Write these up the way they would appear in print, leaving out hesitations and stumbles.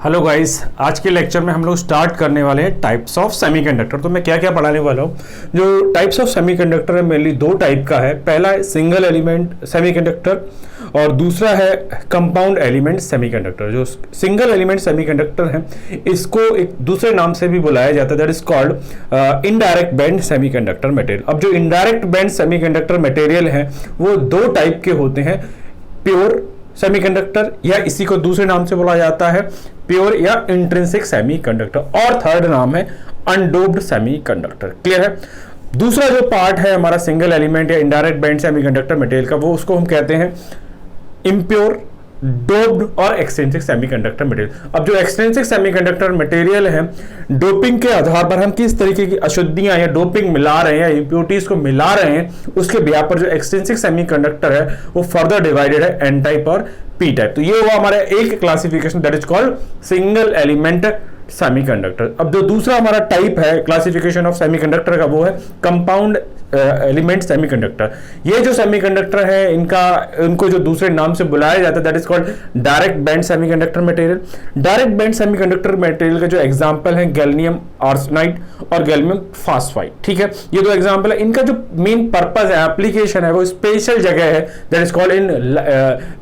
Hello guys, आज के lecture में हम लोग स्टार्ट करने वाले हैं टाइप्स ऑफ सेमीकंडक्टर। तो मैं क्या क्या पढ़ाने वाला हूँ। जो टाइप्स ऑफ सेमीकंडक्टर है मेनली दो टाइप का है। पहला है सिंगल एलिमेंट सेमीकंडक्टर और दूसरा है कंपाउंड एलिमेंट सेमीकंडक्टर। जो सिंगल एलिमेंट सेमीकंडक्टर है इसको एक दूसरे नाम से भी बुलाया जाता है, that is called indirect band semiconductor material. अब जो इनडायरेक्ट बैंड सेमीकंडक्टर मटेरियल है वो दो टाइप के होते हैं, प्योर सेमीकंडक्टर या इसी को दूसरे नाम से बोला जाता है प्योर या इंट्रिंसिक सेमीकंडक्टर, और थर्ड नाम है अनडोप्ड सेमीकंडक्टर। क्लियर है। दूसरा जो पार्ट है हमारा सिंगल एलिमेंट या इनडायरेक्ट बैंड सेमीकंडक्टर मटेरियल का, वो उसको हम कहते हैं इम्प्योर, डोप्ड और एक्सट्रिंसिक सेमीकंडक्टर मटेरियल। अब जो एक्सट्रिंसिक सेमीकंडक्टर मटेरियल है, डोपिंग के आधार पर हम किस तरीके की अशुद्धियां या डोपिंग मिला रहे हैं या इंप्योरिटीज को मिला रहे हैं, उसके बिहार पर जो एक्सट्रिंसिक सेमीकंडक्टर है वो फर्दर डिवाइडेड है एन टाइप और पी टाइप। तो ये हुआ हमारा एक classification, that is called single element semiconductor. अब जो दूसरा हमारा टाइप है क्लासिफिकेशन ऑफ सेमीकंडक्टर का, वो है कंपाउंड एलिमेंट सेमीकंडक्टर। ये जो सेमीकंडक्टर है इनको जो दूसरे नाम से बुलाया जाता है that is called direct band semiconductor material. Direct band semiconductor material का जो एग्जांपल है गैलियम आर्सेनाइड और गैलियम फास्फाइड। ठीक है, ये दो एग्जांपल है। इनका जो मेन पर्पस है, एप्लीकेशन है, वो स्पेशल जगह है that is called in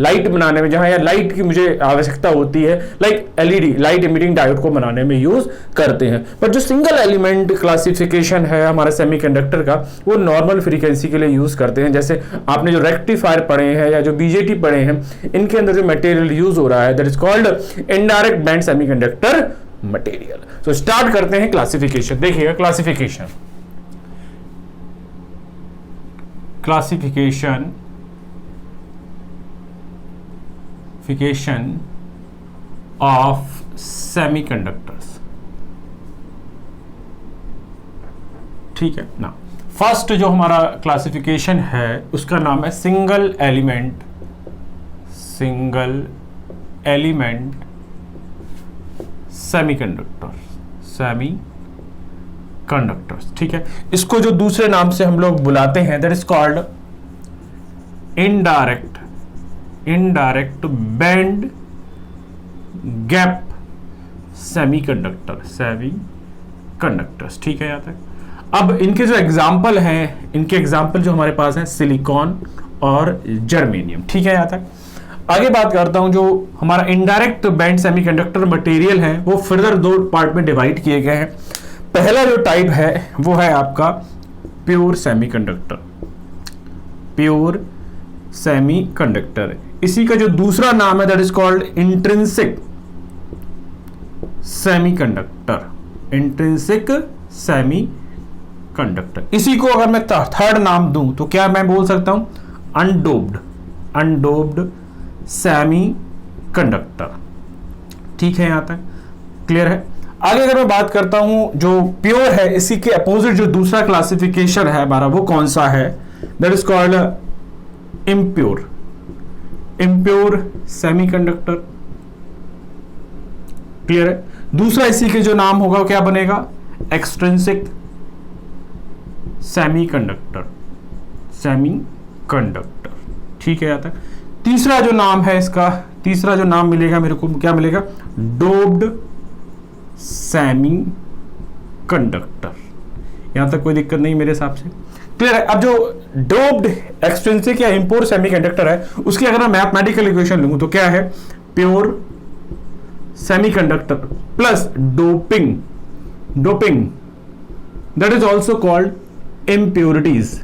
light बनाने में, जहां लाइट की मुझे आवश्यकता होती है, like LED light emitting diode को बनाने में यूज करते हैं। पर जो सिंगल एलिमेंट क्लासिफिकेशन है हमारा सेमीकंडक्टर का, वो नॉर्मल फ्रीक्वेंसी के लिए यूज करते हैं। जैसे आपने जो रेक्टिफायर पढ़े हैं या जो बीजेटी पढ़े हैं, इनके अंदर जो मटेरियल यूज हो रहा है that is called indirect band semiconductor material. तो स्टार्ट करते हैं क्लासिफिकेशन। देखिएगा क्लासिफिकेशन ऑफ सेमीकंडक्टर्स। ठीक है ना। फर्स्ट जो हमारा क्लासिफिकेशन है उसका नाम है सिंगल एलिमेंट सेमीकंडक्टर्स। ठीक है, इसको जो दूसरे नाम से हम लोग बुलाते हैं that is called indirect band gap semiconductors. ठीक है यहाँ तक। अब इनके जो एग्जाम्पल हैं, इनके एग्जाम्पल जो हमारे पास हैं सिलिकॉन और जर्मेनियम। ठीक है यहाँ तक। आगे बात करता हूं, जो हमारा इनडायरेक्ट बैंड सेमीकंडक्टर मटेरियल है वो फर्दर दो पार्ट में डिवाइड किए गए हैं। पहला जो टाइप है वो है आपका प्योर सेमीकंडक्टर। इसी का जो दूसरा नाम है that is called intrinsic semiconductor. इसी को अगर मैं थर्ड नाम दूं तो क्या मैं बोल सकता हूं, अनडोप्ड सेमीकंडक्टर। ठीक है यहां तक क्लियर है। आगे अगर मैं बात करता हूं जो प्योर है, इसी के अपोजिट जो दूसरा क्लासिफिकेशन है हमारा वो कौन सा है, that is called impure semiconductor. Clear है। दूसरा इसी के जो नाम होगा वो क्या बनेगा, एक्सट्रिंसिक सेमीकंडक्टर। ठीक है यहां तक। तीसरा जो नाम है इसका, तीसरा जो नाम मिलेगा मेरे को, क्या मिलेगा, डोप्ड सेमीकंडक्टर। यहां तक कोई दिक्कत नहीं मेरे हिसाब से। क्लियर है। अब जो डोप्ड एक्सट्रिंसिक या इम्प्योर सेमीकंडक्टर है उसकी अगर मैं मैथमेटिकल इक्वेशन लूं तो क्या है, pure semiconductor plus doping that is also called impurities.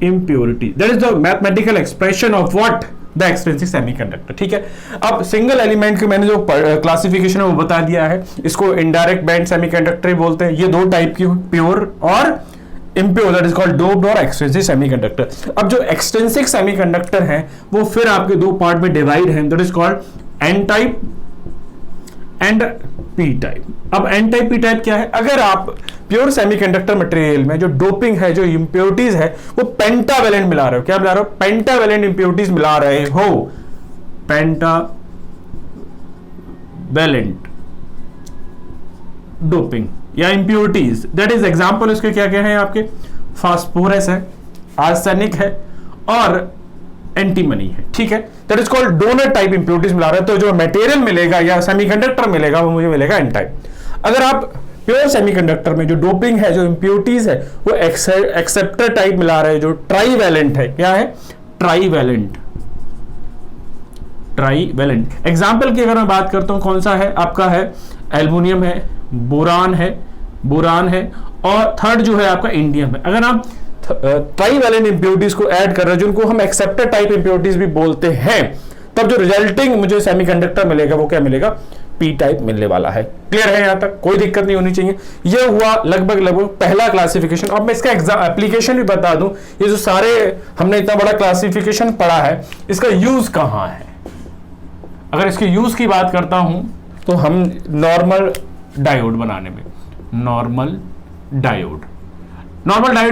That is the mathematical expression of what, the extrinsic semiconductor. ठीक है। अब सिंगल एलिमेंट के मैंने जो क्लासिफिकेशन है वो बता दिया है, इसको इनडायरेक्ट बैंड सेमीकंडक्टर बोलते हैं। ये दो टाइप की, प्योर और impure, that is called doped और एक्सट्रिंसिक सेमीकंडक्टर। अब जो एक्सट्रिंसिक सेमीकंडक्टर है वो फिर आपके दो पार्ट में डिवाइड है, that is called an type and P type. अब एन टाइप पी टाइप क्या है, अगर आप प्योर सेमीकंडक्टर मटेरियल में जो डोपिंग है, जो इंप्योरिटीज है, वो पेंटावेलेंट मिला रहे हो, क्या मिला रहे हो, पेंटावेलेंट इंप्योरिटीज मिला रहे हो, पेंटावेलेंट डोपिंग या इंप्योरिटीज, दैट इज एग्जांपल उसके क्या क्या है आपके, फास्फोरस है, आर्सेनिक है और एंटीमनी है, ठीक है। That is called donor type impurities मिला रहे हैं, तो जो मटेरियल मिलेगा या सेमीकंडक्टर मिलेगा वो मुझे मिलेगा एन टाइप। अगर आप प्योर सेमीकंडक्टर में जो डोपिंग है, जो इंप्योरिटीज है, वो एक्सेप्टर टाइप मिला रहे हैं, जो ट्राईवैलेंट है। क्या है? ट्राईवैलेंट। ट्राईवैलेंट एग्जाम्पल की अगर मैं बात करता हूं, कौन सा है आपका? है एल्युमिनियम है, बोरान है और थर्ड जो है आपका इंडियम है। अगर आप ट्राईवैलेंट इंप्योरिटीज को ऐड कर रहे हैं, जिनको हम एक्सेप्टर टाइप इंप्योरिटीज भी बोलते हैं, तब जो रिजल्टिंग मुझे सेमीकंडक्टर मिलेगा वो क्या मिलेगा? पी टाइप मिलने वाला है। क्लियर है? यहां तक कोई दिक्कत नहीं होनी चाहिए। यह हुआ लगभग पहला क्लासिफिकेशन। अब मैं इसका एप्लीकेशन भी बता दूं, ये जो सारे हमने इतना बड़ा क्लासिफिकेशन पढ़ा है, इसका यूज कहां है? अगर इसके यूज की बात करता हूं तो हम नॉर्मल डायोड बनाने में, नॉर्मल डायोड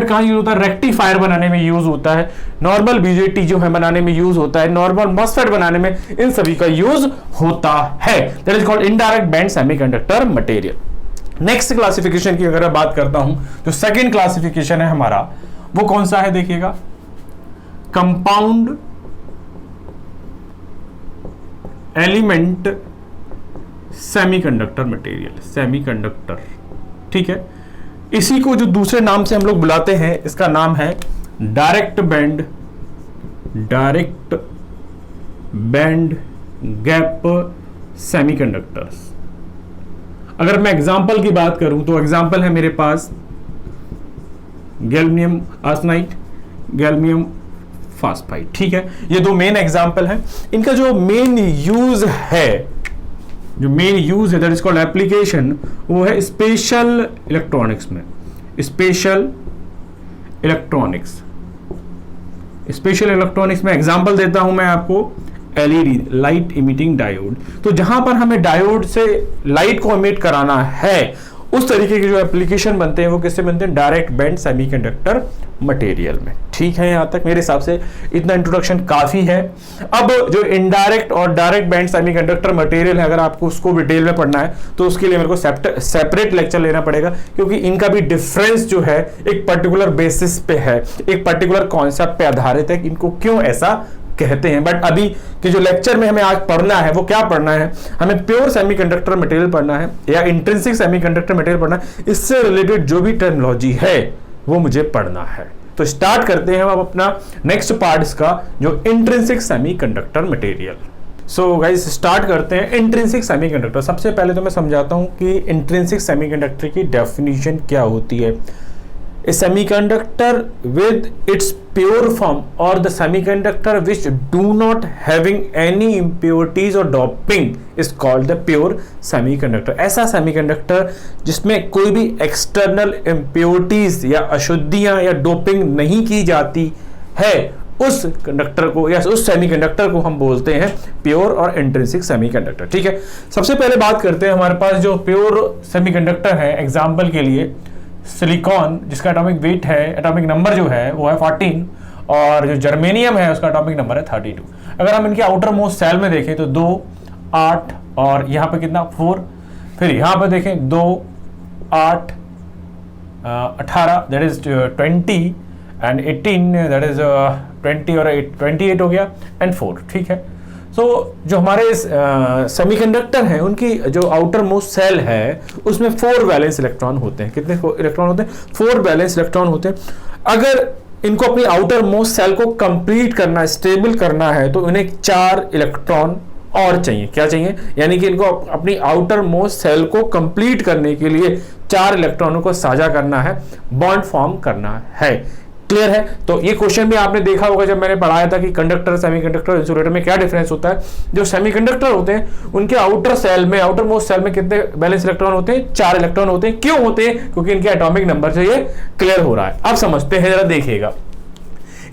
कहां यूज होता है? रेक्टिफायर बनाने में यूज होता है, नॉर्मल बीजेटी जो है बनाने में यूज होता है, नॉर्मल मॉसफेट बनाने में, इन सभी का यूज होता है। That is called indirect band semiconductor material. Next classification की अगर बात करता हूं, जो सेकंड क्लासिफिकेशन है हमारा, वो कौन सा है? देखिएगा, compound element semiconductor material, semiconductor, ठीक है। इसी को जो दूसरे नाम से हम लोग बुलाते हैं, इसका नाम है डायरेक्ट बैंड गैप सेमीकंडक्टर्स। अगर मैं एग्जांपल की बात करूं तो एग्जांपल है मेरे पास गैल्वेनियम आर्सेनाइड, गैल्वेनियम फास्फाइड, ठीक है। ये दो मेन एग्जांपल हैं। इनका जो मेन यूज है, दैट इज कॉल्ड एप्लीकेशन, वो है स्पेशल इलेक्ट्रॉनिक्स में। स्पेशल इलेक्ट्रॉनिक्स में एग्जांपल देता हूं मैं आपको, एलईडी, लाइट इमिटिंग डायोड। तो जहां पर हमें डायोड से लाइट को इमिट कराना है, उस तरीके के जो एप्लीकेशन बनते हैं वो किससे बनते हैं? डायरेक्ट बैंड सेमीकंडक्टर मटेरियल में। ठीक है, यहां तक मेरे हिसाब से इतना इंट्रोडक्शन काफी है। अब जो इनडायरेक्ट और डायरेक्ट बैंड सेमीकंडक्टर मटेरियल है, अगर आपको उसको डिटेल में पढ़ना है तो उसके लिए मेरे को सेपरेट लेक्चर लेना पड़ेगा, क्योंकि इनका भी डिफरेंस जो है एक पर्टिकुलर बेसिस पे है, एक पर्टिकुलर कॉन्सेप्ट पे आधारित है, इनको क्यों ऐसा कहते हैं। बट अभी के जो लेक्चर में हमें आज पढ़ना है वो क्या पढ़ना है? हमें प्योर सेमीकंडक्टर मटेरियल पढ़ना है या इंट्रिंसिक सेमीकंडक्टर मटेरियल पढ़ना है। इससे रिलेटेड जो भी टर्मिनोलॉजी है वो मुझे पढ़ना है। तो स्टार्ट करते हैं अब अपना नेक्स्ट पार्ट इसका, जो intrinsic semiconductor material. So guys start करते हैं इंट्रिंसिक सेमीकंडक्टर। सबसे पहले तो मैं समझाता हूं कि इंट्रिंसिक सेमीकंडक्टर की डेफिनेशन क्या होती है। A semiconductor with its pure form or the semiconductor which do not having any impurities or doping is called the pure semiconductor। ऐसा सेमीकंडक्टर जिसमें कोई भी एक्सटर्नल impurities या अशुद्धियां या डोपिंग नहीं की जाती है, उस कंडक्टर को या उस सेमीकंडक्टर को हम बोलते हैं प्योर और इंट्रिंसिक सेमीकंडक्टर। ठीक है, सबसे पहले बात करते हैं हमारे पास जो प्योर सेमीकंडक्टर है। एग्जाम्पल के लिए सिलिकॉन, जिसका एटॉमिक वेट है, एटॉमिक नंबर जो है वो है 14, और जो जर्मेनियम है उसका एटॉमिक नंबर है 32। अगर हम इनके आउटर मोस्ट सेल में देखें तो 2, 8 और यहाँ पे कितना 4, फिर यहाँ पे देखें 2, 8, 18 that is 20 and 18 that is 20 और 28 हो गया एंड 4। ठीक है, सो जो हमारे सेमीकंडक्टर हैं उनकी जो आउटर मोस्ट सेल है उसमें 4 वैलेंस इलेक्ट्रॉन होते हैं। कितने इलेक्ट्रॉन होते हैं? 4 वैलेंस इलेक्ट्रॉन होते हैं। अगर इनको अपनी आउटर मोस्ट सेल को कंप्लीट करना है, स्टेबल करना है, तो इन्हें 4 इलेक्ट्रॉन और चाहिए। क्या चाहिए? यानी कि इनको अपनी आउटर मोस्ट सेल को कंप्लीट करने के लिए 4 इलेक्ट्रॉनों को साझा करना है, बॉन्ड फॉर्म करना है। क्लियर है? तो ये क्वेश्चन भी आपने देखा होगा जब मैंने पढ़ाया था कि कंडक्टर, सेमीकंडक्टर, इंसुलेटर में क्या डिफरेंस होता है। जो सेमीकंडक्टर होते हैं उनके आउटर सेल में, आउटर मोस्ट सेल में कितने वैलेंस इलेक्ट्रॉन होते हैं? 4 इलेक्ट्रॉन होते हैं। क्यों होते हैं? क्योंकि इनके एटॉमिक नंबर से ये क्लियर हो रहा है। अब समझते हैं, जरा देखिएगा।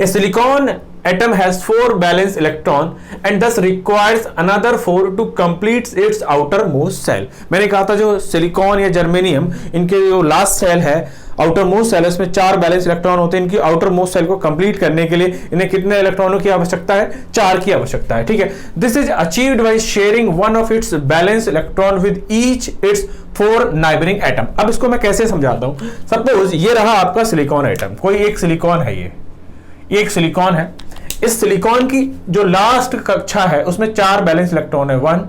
A silicon atom has 4 valence electron and thus requires another 4 to complete its outermost cell। मैंने कहा था जो सिलिकॉन या जर्मेनियम, इनके जो लास्ट सेल है, आउटर मोस्ट सेल, इसमें 4 बैलेंस इलेक्ट्रॉन होते हैं। इनकी आउटर मोस्ट सेल को कंप्लीट करने के लिए इन्हें कितने इलेक्ट्रॉनों की आवश्यकता है? 4 की आवश्यकता है। ठीक है, this is achieved by sharing one of its balance electron with each it's 4 neighbouring atom. अब इसको मैं कैसे समझाता हूं। सपोज ये रहा आपका सिलिकॉन एटम, कोई एक सिलिकॉन है, ये एक सिलिकॉन है। इस सिलिकॉन की जो लास्ट कक्षा है उसमें 4 बैलेंस इलेक्ट्रॉन है, 1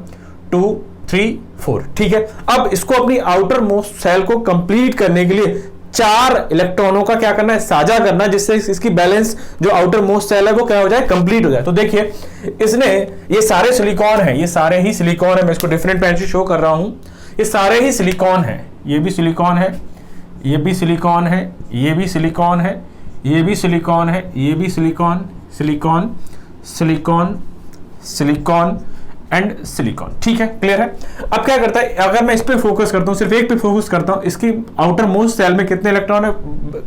2 3 4, ठीक है। अब इसको अपनी आउटर मोस्ट सेल को कंप्लीट करने के लिए 4 इलेक्ट्रॉनों का क्या करना है, साझा करना, जिससे इसकी बैलेंस जो आउटर मोस्ट सेल है वो क्या हो जाए, कंप्लीट हो जाए। तो देखिए इसने, ये सारे सिलिकॉन है, ये सारे ही सिलिकॉन है, मैं इसको डिफरेंट पेन से शो कर रहा हूं, ये सारे ही सिलिकॉन है, ये भी सिलिकॉन है, ये भी सिलिकॉन है, ये भी सिलिकॉन है, ये भी सिलिकॉन है, ये भी silicon, silicon silicon silicon and silicon, ठीक है, क्लियर है। अब क्या करता है, अगर मैं इस पे फोकस करता हूं, सिर्फ एक पे फोकस करता हूं, इसकी आउटर मोस्ट सेल में कितने इलेक्ट्रॉन है,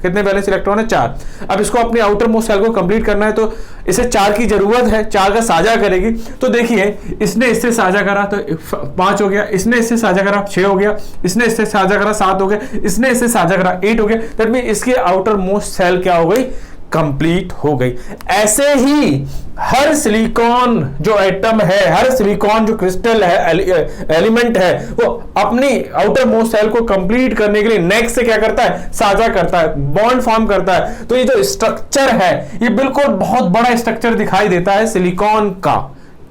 कितने बैलेंस इलेक्ट्रॉन है, 4। अब इसको अपनी आउटर मोस्ट सेल को कंप्लीट करना है, तो इसे 4 की जरूरत है, 4 का साझा करेगी। तो देखिए इसने इससे साझा करा तो 5 हो गया, इसने इससे साझा करा 6 हो गया, इसने इससे साझा करा 7 हो गया, इसने इससे साझा करा 8 हो गया। दैट मीन इसकी आउटर मोस्ट सेल क्या हो गई, कंप्लीट हो गई। ऐसे ही हर सिलिकॉन जो एटम है, हर सिलिकॉन जो क्रिस्टल है, एलिमेंट है, वो अपनी आउटर मोस्ट सेल को कंप्लीट करने के लिए नेक्स्ट से क्या करता है, साझा करता है, बॉन्ड फॉर्म करता है। तो ये जो स्ट्रक्चर है, ये बिल्कुल बहुत बड़ा स्ट्रक्चर दिखाई देता है सिलिकॉन का।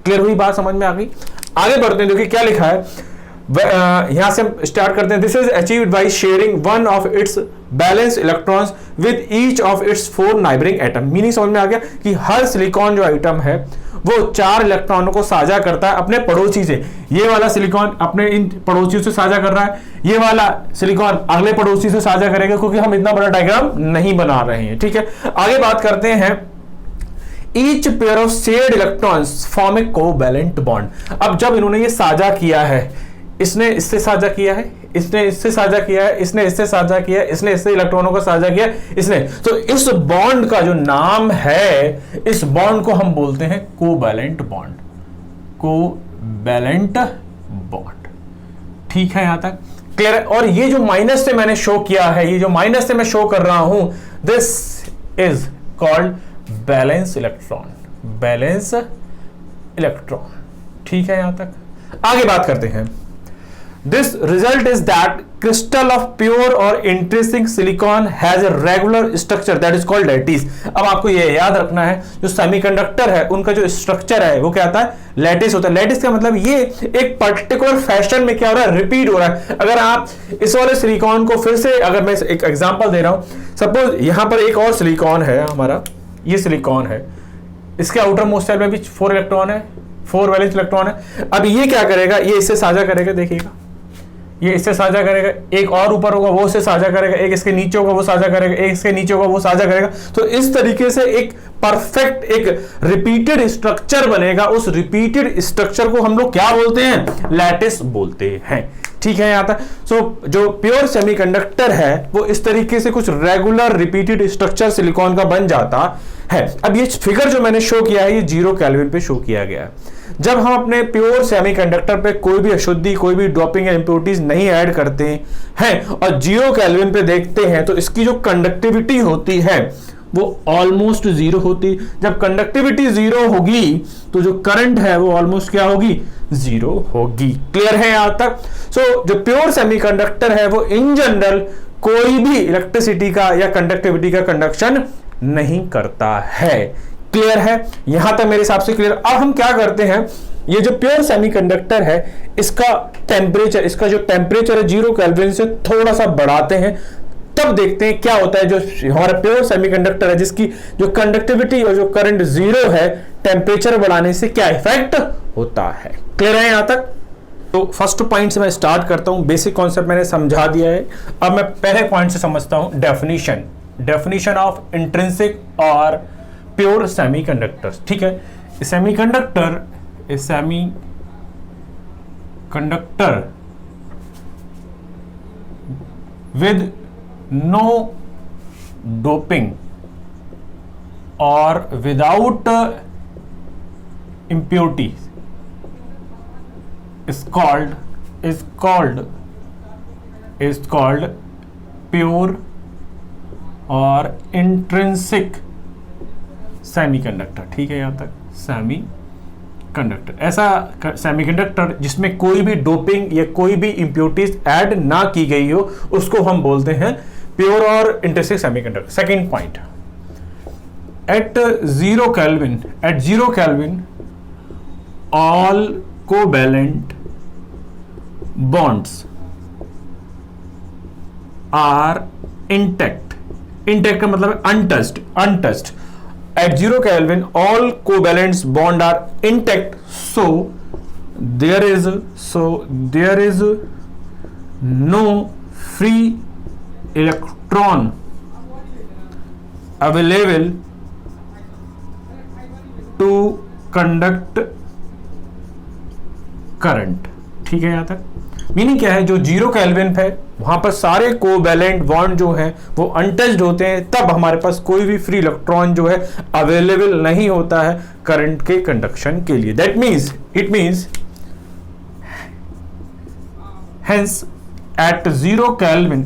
क्लियर हुई बात, समझ में आ गई। आगे बढ़ते हैं, देखिए क्या लिखा है, यहां से हम स्टार्ट करते हैं। This is achieved by sharing one of its balance electrons with each of its 4 neighbouring atom. Meaning समझ में आ गया कि हर सिलिकॉन जो आइटम है वो 4 इलेक्ट्रॉनों को साझा करता है अपने पड़ोसी से। ये वाला सिलिकॉन अपने इन पड़ोसियों से साझा कर रहा है, ये वाला सिलिकॉन अगले पड़ोसी से साझा करेगा, क्योंकि हम इतना बड़ा डायग्राम नहीं बना रहे हैं, ठीक है। आगे बात करते हैं, each pair of shared electrons form A covalent bond. अब जब इन्होंने ये साझा किया है, इसने इससे साझा किया है, इसने इससे साझा किया है, इसने इससे साझा किया है, इसने इससे इलेक्ट्रॉनों को साझा किया, इसने, तो इस बॉन्ड का जो नाम है, इस बॉन्ड को हम बोलते हैं कोवैलेंट बॉन्ड, कोवैलेंट बॉन्ड, ठीक है, यहां तक क्लियर है। और ये जो माइनस से मैंने शो किया है, ये जो माइनस से मैं शो कर रहा हूं, this is called balance electron, balance electron, ठीक है। यहां तक आगे बात करते हैं। This result is that crystal of pure or intrinsic silicon has a regular structure that is called lattice। अब आपको ये याद रखना है, जो सेमीकंडक्टर है उनका जो स्ट्रक्चर है वो क्या आता है, लैटिस होता है। लैटिस का मतलब ये एक पर्टिकुलर फैशन में क्या हो रहा है, रिपीट हो रहा है। अगर आप इस वाले सिलिकॉन को फिर से, अगर मैं एक एग्जांपल दे रहा हूं, सपोज यहां पर एक और सिलिकॉन है, हमारा ये सिलिकॉन है, इसके आउटर मोस्ट सेल में भी 4 इलेक्ट्रॉन है, 4 वैलेंस इलेक्ट्रॉन है। अब ये क्या करेगा, ये इससे साझा करेगा, देखिएगा ये इससे साझा करेगा, एक और ऊपर होगा वो उससे साझा करेगा, एक इसके नीचे होगा वो साझा करेगा, एक इसके नीचे होगा वो साझा करेगा। तो इस तरीके से एक परफेक्ट, एक रिपीटेड स्ट्रक्चर बनेगा। उस रिपीटेड स्ट्रक्चर को हम लोग क्या बोलते हैं, लैटिस बोलते हैं, ठीक है। यहां तक सो जो प्योर सेमीकंडक्टर है वो इस तरीके से कुछ रेगुलर रिपीटेड स्ट्रक्चर सिलिकॉन का बन जाता है। अब ये फिगर जो मैंने शो किया है, ये 0 केल्विन पे शो किया गया है। जब हम अपने प्योर सेमीकंडक्टर पे कोई भी अशुद्धि, कोई भी डोपिंग या इंप्योरिटीज नहीं ऐड करते हैं और 0 केल्विन पे देखते हैं, तो इसकी जो कंडक्टिविटी होती है वो ऑलमोस्ट 0 होती। जब कंडक्टिविटी 0 होगी तो जो करंट है वो ऑलमोस्ट क्या होगी, 0 होगी। क्लियर है यहां तक। सो जो प्योर सेमीकंडक्टर है वो इन जनरल कोई भी इलेक्ट्रिसिटी का या कंडक्टिविटी का कंडक्शन नहीं करता है। क्लियर है, यहां तक मेरे हिसाब से क्लियर। अब हम क्या करते हैं, ये जो प्योर सेमीकंडक्टर है इसका टेम्परेचर, इसका जो टेम्परेचर है 0 केल्विन से थोड़ा सा बढ़ाते हैं, तब देखते हैं क्या होता है। जो हमारा प्योर सेमीकंडक्टर है जिसकी जो कंडक्टिविटी और जो करंट 0 है, टेम्परेचर बढ़ाने से क्या इफेक्ट होता है। क्लियर है यहां तक। तो फर्स्ट पॉइंट से मैं स्टार्ट करता हूं। बेसिक कॉन्सेप्ट मैंने समझा दिया है, अब मैं पहले पॉइंट से समझता हूं, डेफिनेशन, डेफिनेशन ऑफ इंट्रिंसिक और प्योर सेमीकंडक्टर्स, ठीक है। Semiconductor, semiconductor with no doping और without impurities is called pure और इंट्रिंसिक सेमीकंडक्टर, ठीक है। यहां तक सेमीकंडक्टर, ऐसा सेमीकंडक्टर जिसमें कोई भी डोपिंग या कोई भी इंप्योरिटीज ऐड ना की गई हो, उसको हम बोलते हैं प्योर और intrinsic semiconductor. Second point, at 0 Kelvin all covalent bonds are intact का मतलब untouched at 0 Kelvin all covalent bond are intact, so there is no free electron available to conduct current. ठीक है, यहां तक मीनिंग क्या है, जो 0 केल्विन है वहां पर सारे कोवैलेंट बॉन्ड जो है वो अनटच्ड होते हैं, तब हमारे पास कोई भी फ्री इलेक्ट्रॉन जो है अवेलेबल नहीं होता है करंट के कंडक्शन के लिए। That means it means hence at 0 Kelvin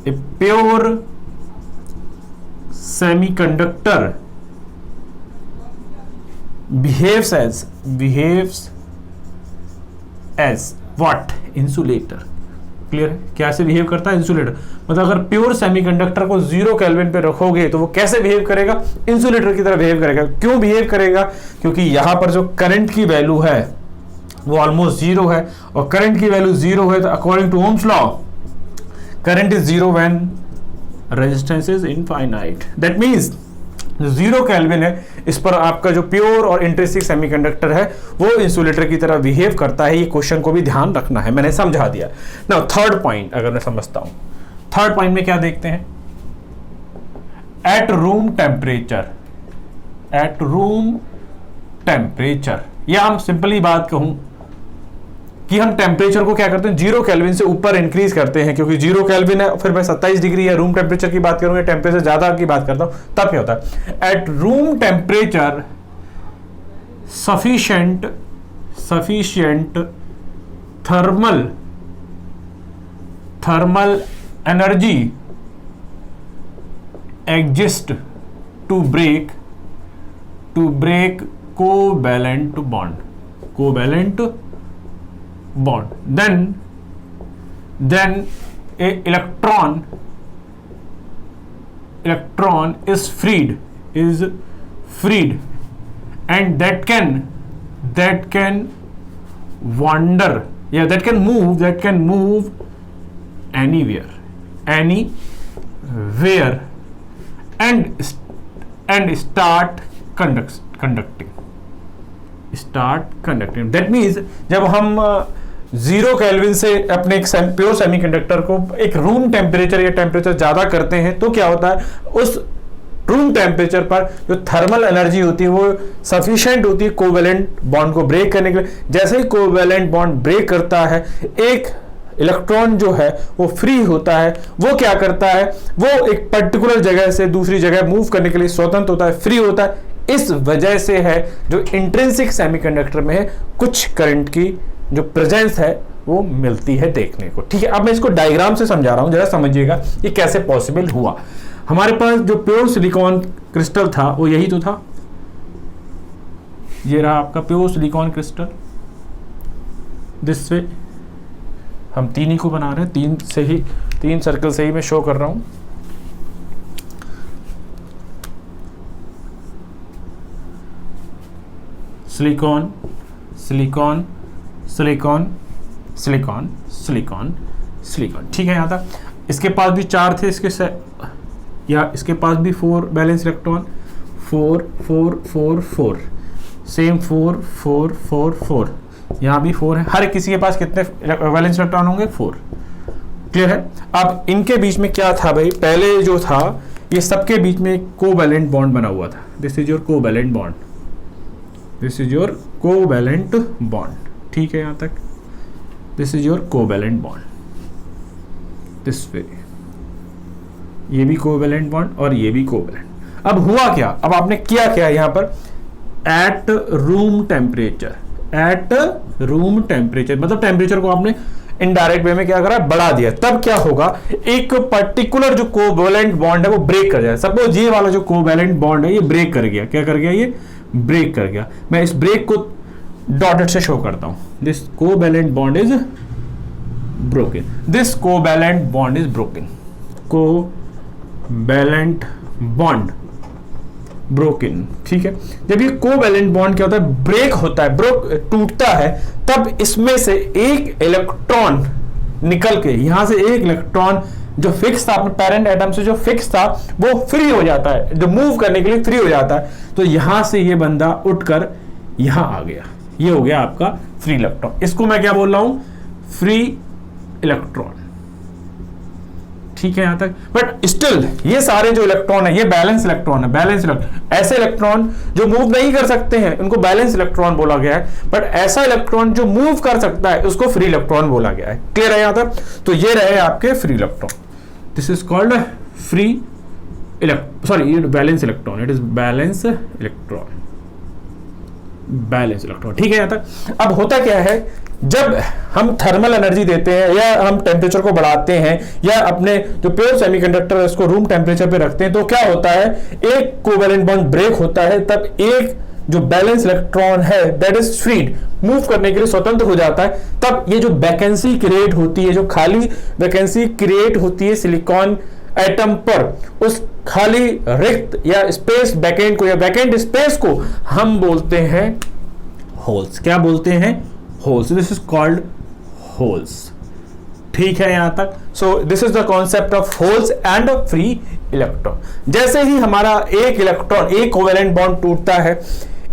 a pure semiconductor behaves as what? Insulator. Clear है, कैसे बिहेव करता है? इंसुलेटर। मतलब अगर प्योर सेमीकंडक्टर को 0 केल्विन पे रखोगे तो वो कैसे बिहेव करेगा? इंसुलेटर की तरह बिहेव करेगा। क्यों बिहेव करेगा? क्योंकि यहां पर जो करंट की वैल्यू है वो ऑलमोस्ट 0 है, और करंट की वैल्यू 0 है तो according to Ohm's law current is 0 when resistance is infinite. That means 0 Kelvin है, इस पर आपका जो प्योर और इंट्रिंसिक सेमीकंडक्टर है वो इंसुलेटर की तरह बिहेव करता है। ये क्वेश्चन को भी ध्यान रखना है, मैंने समझा दिया। नाउ थर्ड पॉइंट अगर मैं समझता हूं, थर्ड पॉइंट में क्या देखते हैं? एट रूम टेम्परेचर, या हम सिंपली बात कहूं कि हम टेम्परेचर को क्या करते हैं, 0 केल्विन से ऊपर इंक्रीज करते हैं, क्योंकि 0 केल्विन है, फिर मैं 27 डिग्री या रूम टेम्परेचर की बात करूंगा, टेम्परेचर ज्यादा की बात करता हूं, तब क्या होता है? At room temperature sufficient thermal energy exist to break covalent bond, then a electron is freed and that can wander, that can move anywhere and start conducting। That means जब हम 0 केल्विन से अपने एक प्योर सेमीकंडक्टर को एक room temperature या temperature ज्यादा करते हैं तो क्या होता है, उस रूम टेम्परेचर पर जो थर्मल एनर्जी होती है वो सफिशिएंट होती है कोवैलेंट बॉन्ड को ब्रेक करने के लिए। जैसे ही कोवैलेंट बॉन्ड ब्रेक करता है, एक इलेक्ट्रॉन जो है वो फ्री होता है, वो क्या करता है, वो एक पर्टिकुलर जगह से दूसरी जगह मूव करने के लिए स्वतंत्र होता है, फ्री होता है। इस वजह से है जो इंट्रिंसिक सेमीकंडक्टर में है कुछ करंट की जो प्रेजेंस है वो मिलती है देखने को। ठीक है, अब मैं इसको डायग्राम से समझा रहा हूं, जरा समझिएगा ये कैसे पॉसिबल हुआ। हमारे पास जो प्योर सिलिकॉन क्रिस्टल था वो यही तो था, ये रहा आपका pure silicon crystal. This way हम 3 ही को बना रहे हैं, 3 सर्कल से ही मैं शो कर रहा हूं। Silicon silicon silicon silicon silicon silicon. ठीक है, यहां तक इसके पास भी 4 थे, इसके पास भी 4 बैलेंस इलेक्ट्रॉन, 4 4 4 4 सेम 4 4 4 4, यहाँ भी 4 है। हर किसी के पास कितने बैलेंस इलेक्ट्रॉन होंगे? 4। क्लियर है। अब इनके बीच में क्या था भाई, पहले जो था ये सबके बीच में एक कोवैलेंट बॉन्ड बना हुआ था। This is your covalent bond, this is your covalent bond. ठीक है, यहां तक this is your covalent bond, this way ये भी कोवैलेंट बॉन्ड और ये भी कोवैलेंट। अब हुआ क्या, अब आपने किया क्या यहां पर, एट रूम टेम्परेचर मतलब टेम्परेचर को आपने इनडायरेक्ट वे में क्या करा, बढ़ा दिया। तब क्या होगा, एक पर्टिकुलर जो कोवैलेंट बॉन्ड है वो ब्रेक कर जाए। सपोज ये वाला जो कोवैलेंट बॉन्ड है ये ब्रेक कर गया, क्या कर गया, ये ब्रेक कर गया। मैं इस ब्रेक को डॉटेड से शो करता हूं, this covalent bond is broken, this covalent bond is broken, covalent bond broken, ठीक है। जब ये कोवैलेंट बॉन्ड क्या होता है, ब्रेक होता है, टूटता है, तब इसमें से एक इलेक्ट्रॉन निकल के, यहां से एक इलेक्ट्रॉन जो फिक्स था अपने पेरेंट एटम से, जो फिक्स था वो फ्री हो जाता है, जो मूव करने के लिए फ्री हो जाता है। तो यहां से ये बंदा उठकर यहां आ गया, ये हो गया आपका फ्री इलेक्ट्रॉन। इसको मैं क्या बोल रहा हूं, फ्री इलेक्ट्रॉन, ठीक है यहां तक। बट स्टिल ये सारे जो इलेक्ट्रॉन है ये बैलेंस इलेक्ट्रॉन है, बैलेंस इलेक्ट्रॉन। ऐसे इलेक्ट्रॉन जो मूव नहीं कर सकते हैं उनको बैलेंस इलेक्ट्रॉन बोला गया है, बट ऐसा इलेक्ट्रॉन जो मूव कर सकता है उसको फ्री इलेक्ट्रॉन बोला गया है। क्लियर है यहां तक। तो ये रहे आपके free electron, this is called free sorry balance electron, it is balance electron, balance electron, ठीक है यहां तक। अब होता क्या है, जब हम थर्मल एनर्जी देते हैं या हम टेम्परेचर को बढ़ाते हैं या अपने जो प्योर सेमीकंडक्टर है उसको रूम टेम्परेचर पे रखते हैं, तो क्या होता है, एक कोवैलेंट बॉन्ड ब्रेक होता है, तब एक जो बैलेंस इलेक्ट्रॉन है दैट इज फ्रीड, मूव करने के लिए स्वतंत्र हो जाता है। तब ये जो वैकेंसी क्रिएट होती है, जो खाली वैकेंसी क्रिएट होती है सिलिकॉन एटम पर, उस खाली रिक्त या स्पेस वैकेंट को या वैकेंट स्पेस को हम बोलते हैं होल्स। क्या बोलते हैं, holes. This is called holes, ठीक है यहां तक। So this is the concept of holes and free electron. जैसे ही हमारा एक इलेक्ट्रॉन, एक कोवैलेंट बॉन्ड टूटता है,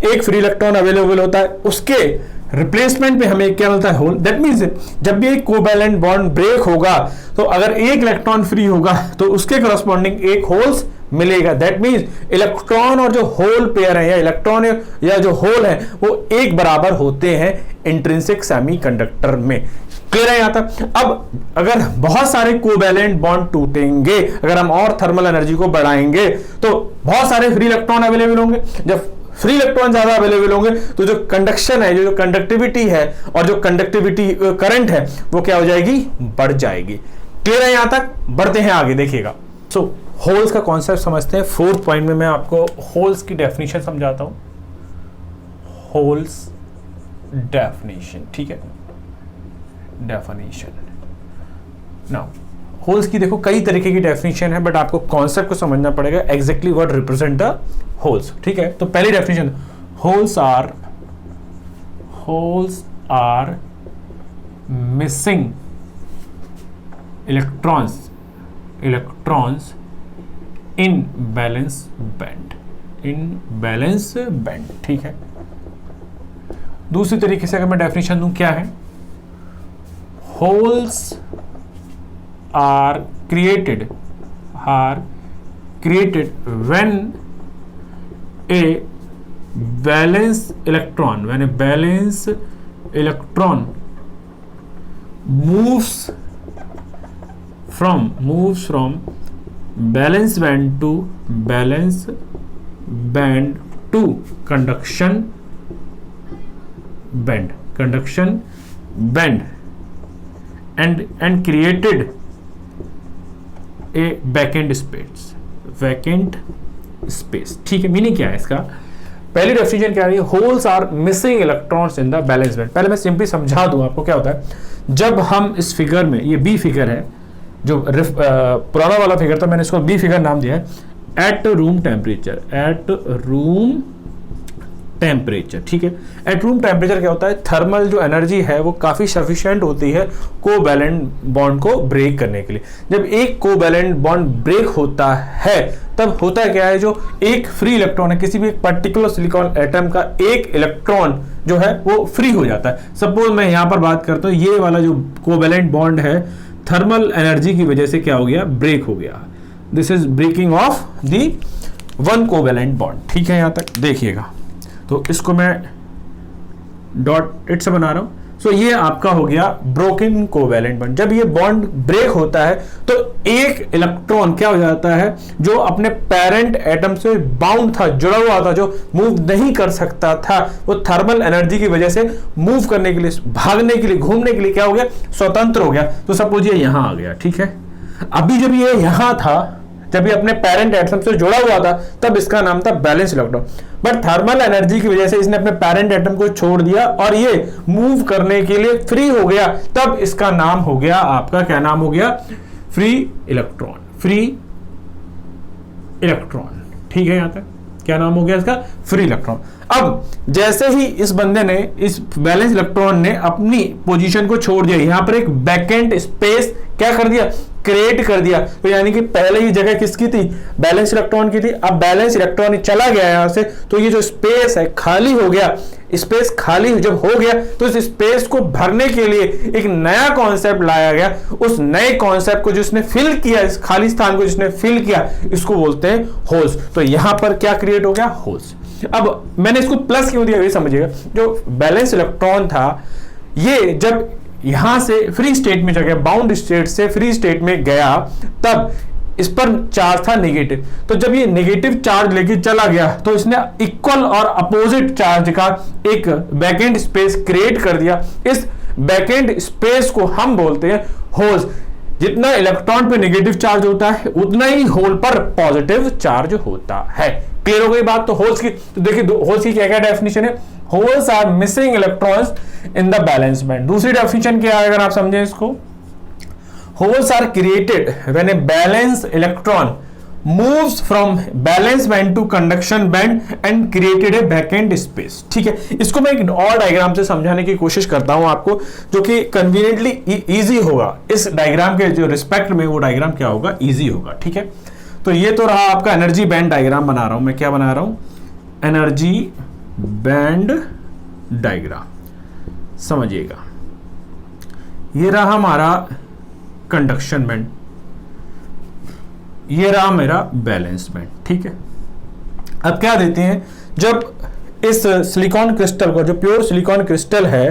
एक फ्री इलेक्ट्रॉन अवेलेबल होता है, उसके रिप्लेसमेंट में हमें क्या मिलता है, होल। दैट मीन्स जब भी एक कोवैलेंट बॉन्ड ब्रेक होगा तो अगर एक इलेक्ट्रॉन फ्री होगा तो उसके करस्पॉन्डिंग एक होल्स मिलेगा। दैट मीन्स इलेक्ट्रॉन और जो होल पेयर है या इलेक्ट्रॉन या जो होल है वो एक बराबर होते हैं इंट्रिंसिक सेमीकंडक्टर में। क्लियर है यहां तक। अब अगर बहुत सारे कोवैलेंट बॉन्ड टूटेंगे, अगर हम और थर्मल एनर्जी को बढ़ाएंगे तो बहुत सारे फ्री इलेक्ट्रॉन अवेलेबल होंगे। जब फ्री इलेक्ट्रॉन ज्यादा अवेलेबल होंगे तो जो कंडक्शन है, जो कंडक्टिविटी है और जो कंडक्टिविटी करंट है वो क्या हो जाएगी, बढ़ जाएगी। क्लियर है यहां तक। बढ़ते हैं आगे, देखिएगा। सो होल्स का कॉन्सेप्ट समझते हैं। 4th पॉइंट में मैं आपको होल्स की डेफिनेशन समझाता हूं। होल्स डेफिनेशन, ठीक है, डेफिनेशन। नाउ होल्स की देखो कई तरीके की डेफिनेशन है, बट आपको कॉन्सेप्ट को समझना पड़ेगा, exactly what represent the holes, ठीक है। तो पहली definition, holes are missing electrons in valence band, ठीक है। दूसरी तरीके से अगर मैं डेफिनेशन दूं, क्या है, holes are created when a valence electron moves from valence band to conduction band and created A vacant space, ठीक है। मीनिंग क्या है इसका, पहली डेफिनेशन क्या है, holes are missing electrons in the valence band. पहले मैं सिंपली समझा दूं आपको क्या होता है। जब हम इस फिगर में, ये बी फिगर है, जो पुराना वाला फिगर था, मैंने इसको बी फिगर नाम दिया है, एट रूम टेम्परेचर, ठीक है। एट रूम टेम्परेचर क्या होता है, थर्मल जो एनर्जी है वो काफी सफिशिएंट होती है कोवैलेंट बॉन्ड को ब्रेक करने के लिए। जब एक कोवैलेंट बॉन्ड ब्रेक होता है तब होता है क्या है, जो एक फ्री इलेक्ट्रॉन है, किसी भी एक पर्टिकुलर सिलिकॉन एटम का एक इलेक्ट्रॉन जो है वो फ्री हो जाता है। सपोज मैं यहां पर बात करता हूं, ये वाला जो कोवैलेंट बॉन्ड है थर्मल एनर्जी की वजह से क्या हो गया, ब्रेक हो गया। This is breaking of the one covalent bond, ठीक है। यहां तक देखिएगा, तो इसको मैं डॉट इट से बना रहा हूं। सो ये आपका हो गया ब्रोकन कोवैलेंट बॉन्ड। जब ये बॉन्ड ब्रेक होता है तो एक इलेक्ट्रॉन क्या हो जाता है, जो अपने पेरेंट एटम से बाउंड था, जुड़ा हुआ था, जो मूव नहीं कर सकता था, वो थर्मल एनर्जी की वजह से मूव करने के लिए, भागने के लिए, घूमने के लिए क्या हो गया, स्वतंत्र हो गया। तो सपोज ये यहां आ गया, ठीक है। अभी जब ये यहां था, जब ये अपने पेरेंट एटम से जुड़ा हुआ था, तब इसका नाम था balance electron. But thermal energy की वजह से इसने अपने पेरेंट एटम को छोड़ दिया और ये मूव करने के लिए फ्री हो गया, तब इसका नाम हो गया आपका, क्या नाम हो गया, फ्री इलेक्ट्रॉन, फ्री इलेक्ट्रॉन। ठीक है, यहां तक क्या नाम हो गया इसका? Free electron. अब जैसे ही इस बंदे ने, इस बैलेंस इलेक्ट्रॉन ने अपनी पोजीशन को छोड़ दिया, यहां पर एक वैकेंट स्पेस क्या कर दिया? क्रिएट कर दिया। तो यानी कि पहले ये जगह किसकी थी? बैलेंस इलेक्ट्रॉन की थी। अब बैलेंस इलेक्ट्रॉन चला गया यहां से, तो ये जो स्पेस है खाली हो गया। स्पेस खाली जब हो गया तो इस स्पेस को भरने के लिए एक नया कॉन्सेप्ट लाया गया। उस नए कॉन्सेप्ट को जिसने फिल किया, इस खाली स्थान को जिसने फिल किया, इसको बोलते हैं होल्स। तो यहां पर क्या क्रिएट हो गया? होल्स। अब मैंने इसको प्लस क्यों दिया ये समझिएगा। जो बैलेंस इलेक्ट्रॉन था, ये जब यहां से फ्री स्टेट में चला गया, बाउंड स्टेट से फ्री स्टेट में गया, तब इस पर चार्ज था नेगेटिव। तो जब ये नेगेटिव चार्ज लेके चला गया तो इसने इक्वल और अपोजिट चार्ज का एक वैकेंट स्पेस क्रिएट कर दिया। इस वैकेंट स्पेस को हम बोलते हैं होल्स। जितना इलेक्ट्रॉन पे नेगेटिव चार्ज होता है उतना ही होल पर पॉजिटिव चार्ज होता है। क्लियर हो गई बात? तो होल्स की, तो देखिए होल्स की क्या क्या डेफिनेशन है? Holes are missing electrons in the valence band. दूसरी डेफिनेशन क्या है अगर आप समझें इसको? Holes are created when a valence electron moves from valence band to conduction band and created a vacant space. ठीक है, इसको मैं एक और डायग्राम से समझाने की कोशिश करता हूं आपको, जो कि कन्वीनियंटली इजी होगा। इस डायग्राम के जो रिस्पेक्ट में वो डायग्राम क्या होगा? इजी होगा। ठीक है, तो ये तो रहा आपका एनर्जी बैंड डायग्राम बना रहा हूं मैं। क्या बना रहा हूं? Energy band diagram. समझिएगा, ये रहा हमारा कंडक्शन बैंड, ये रहा मेरा बैलेंस बैंड। ठीक है, अब क्या देते हैं, जब इस सिलिकॉन क्रिस्टल को, जो प्योर सिलिकॉन क्रिस्टल है,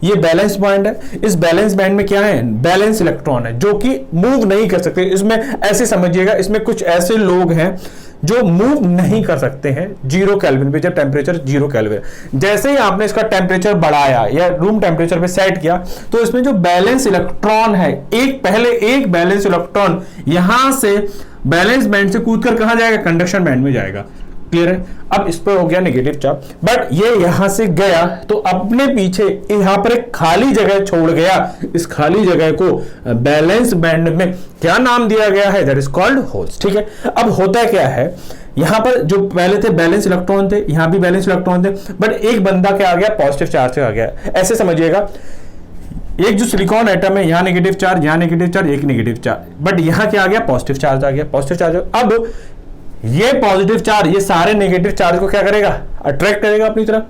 ये बैलेंस बैंड है। इस बैलेंस बैंड में क्या है? बैलेंस इलेक्ट्रॉन है जो कि मूव नहीं कर सकते। इसमें ऐसे समझिएगा, इसमें कुछ ऐसे लोग हैं जो मूव नहीं कर सकते हैं जीरो केल्विन पे, जब टेम्परेचर जीरो केल्विन। जैसे ही आपने इसका टेम्परेचर बढ़ाया या रूम टेम्परेचर पे सेट किया, तो इसमें जो बैलेंस इलेक्ट्रॉन है, पहले एक बैलेंस इलेक्ट्रॉन यहां से बैलेंस बैंड से कूदकर कहां जाएगा? कंडक्शन बैंड में जाएगा। क्लियर है? अब इस पर हो गया नेगेटिव चार्ज, बट ये यहां से गया तो अपने पीछे यहां पर एक खाली जगह छोड़ गया। इस खाली जगह को बैलेंस बैंड में क्या नाम दिया गया है? That is called holes. ठीक है, अब होता क्या है, यहां पर जो पहले थे बैलेंस इलेक्ट्रॉन थे, यहां भी बैलेंस इलेक्ट्रॉन थे, बट एक बंदा क्या आ गया? पॉजिटिव चार्ज से आ गया। ऐसे समझिएगा, एक जो सिलिकॉन एटम है, यहां नेगेटिव चार्ज, यहां नेगेटिव चार्ज, एक नेगेटिव चार्ज, बट यहां क्या आ गया? पॉजिटिव चार्ज आ गया। पॉजिटिव चार्ज, अब ये पॉजिटिव चार्ज ये सारे नेगेटिव चार्ज को क्या करेगा? अट्रैक्ट करेगा अपनी तरफ।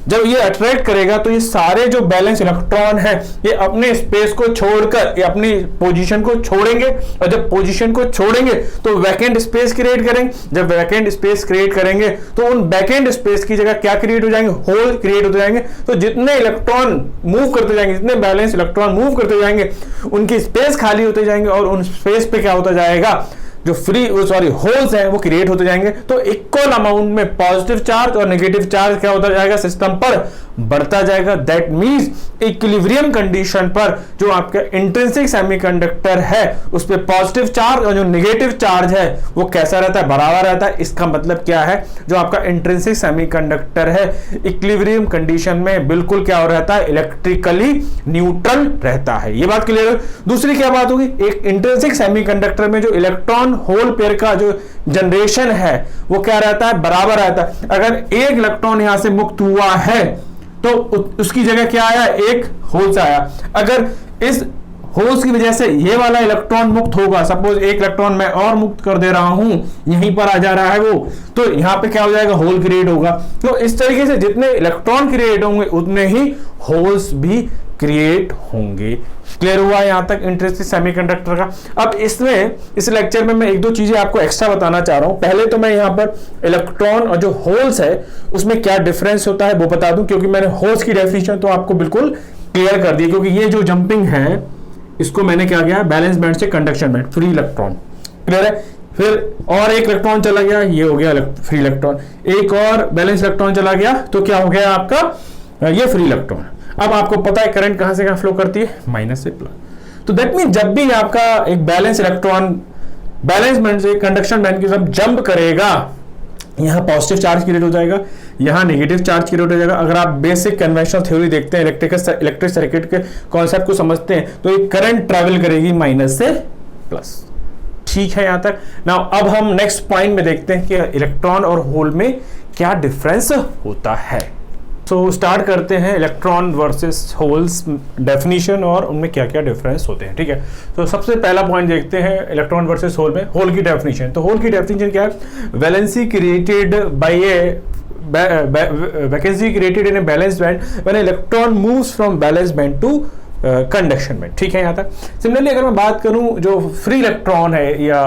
जब ये अट्रैक्ट करेगा तो ये सारे जो बैलेंस इलेक्ट्रॉन है ये अपने स्पेस को छोड़कर ये अपनी पोजीशन को छोड़ेंगे, और जब पोजीशन को छोड़ेंगे तो वैकेंट स्पेस क्रिएट करेंगे। जब वैकेंट स्पेस क्रिएट करेंगे तो उन वैकेंट स्पेस की जगह क्या क्रिएट हो जाएंगे? होल क्रिएट होते जाएंगे। तो जितने इलेक्ट्रॉन मूव करते जाएंगे, जितने बैलेंस इलेक्ट्रॉन मूव करते जाएंगे, उनकी स्पेस खाली होते जाएंगे, और उन स्पेस पे क्या होता जाएगा? जो होल्स हैं वो क्रिएट होते जाएंगे। तो इक्वल अमाउंट में पॉजिटिव चार्ज और नेगेटिव चार्ज क्या होता जाएगा? सिस्टम पर बढ़ता जाएगा। दैट मींस इक्विलिब्रियम कंडीशन पर जो आपका इंट्रिंसिक सेमीकंडक्टर है उस पे पॉजिटिव चार्ज और जो नेगेटिव चार्ज है वो कैसा रहता है? बराबर रहता है। इसका मतलब क्या है? जो आपका इंट्रिंसिक सेमीकंडक्टर है इक्विलिब्रियम कंडीशन में बिल्कुल क्या हो रहता है? इलेक्ट्रिकली न्यूट्रल रहता है। ये बात क्लियर है? दूसरी क्या बात होगी? एक इंट्रिंसिक सेमीकंडक्टर में जो इलेक्ट्रॉन होल पेयर का जो जनरेशन है वो क्या रहता है? बराबर रहता है। अगर एक इलेक्ट्रॉन यहां से मुक्त हुआ है तो उसकी जगह क्या आया? एक होल्स आया। अगर इस होल्स की वजह से ये वाला इलेक्ट्रॉन मुक्त होगा, सपोज एक इलेक्ट्रॉन मैं और मुक्त कर दे रहा हूं, यहीं पर आ जा रहा है वो, तो यहां पे क्या हो जाएगा? होल क्रिएट होगा। तो इस तरीके से जितने इलेक्ट्रॉन क्रिएट होंगे उतने ही होल्स भी क्रिएट होंगे। क्लियर हुआ यहां तक इंट्रिंसिक सेमीकंडक्टर का? अब इसमें इस लेक्चर में मैं एक दो चीजें आपको एक्स्ट्रा बताना चाह रहा हूं। पहले तो मैं यहां पर इलेक्ट्रॉन और जो होल्स है उसमें क्या डिफरेंस होता है वो बता दूं, क्योंकि मैंने होल्स की डेफिनेशन तो आपको बिल्कुल क्लियर कर दी, क्योंकि ये जो जंपिंग है इसको मैंने क्या किया? बैलेंस बैंड से conduction band, free electron. Clear है? फिर और एक इलेक्ट्रॉन चला गया, ये हो गया फ्री इलेक्ट्रॉन। एक और बैलेंस इलेक्ट्रॉन चला गया तो क्या हो गया आपका? ये फ्री इलेक्ट्रॉन। अब आपको पता है करंट कहां से कहां फ्लो करती है? माइनस से प्लस। तो दैट मीन जब भी आपका एक बैलेंस इलेक्ट्रॉन बैलेंस बैंड से कंडक्शन बैंड की तरफ जंप करेगा, यहां पॉजिटिव चार्ज क्रिएट हो जाएगा, यहां नेगेटिव चार्ज क्रिएट हो जाएगा। अगर आप बेसिक कन्वेंशनल थ्योरी देखते हैं, इलेक्ट्रिक सर्किट के कॉन्सेप्ट को समझते हैं, तो ये करंट ट्रैवल करेगी माइनस से प्लस। ठीक है यहाँ तक। नाउ अब हम नेक्स्ट पॉइंट में देखते हैं कि इलेक्ट्रॉन और होल में क्या डिफरेंस होता है। तो स्टार्ट करते हैं इलेक्ट्रॉन वर्सेस होल्स डेफिनेशन और उनमें क्या क्या डिफरेंस होते हैं, ठीक है। तो सबसे पहला पॉइंट देखते हैं इलेक्ट्रॉन वर्सेस होल में, होल की डेफिनेशन। तो होल की डेफिनेशन क्या है? Valency created by A vacancy created in a balanced band when electron moves from balanced band to conduction में, ठीक है यहाँ तक। सिमिलरली अगर मैं बात करूं जो फ्री इलेक्ट्रॉन है या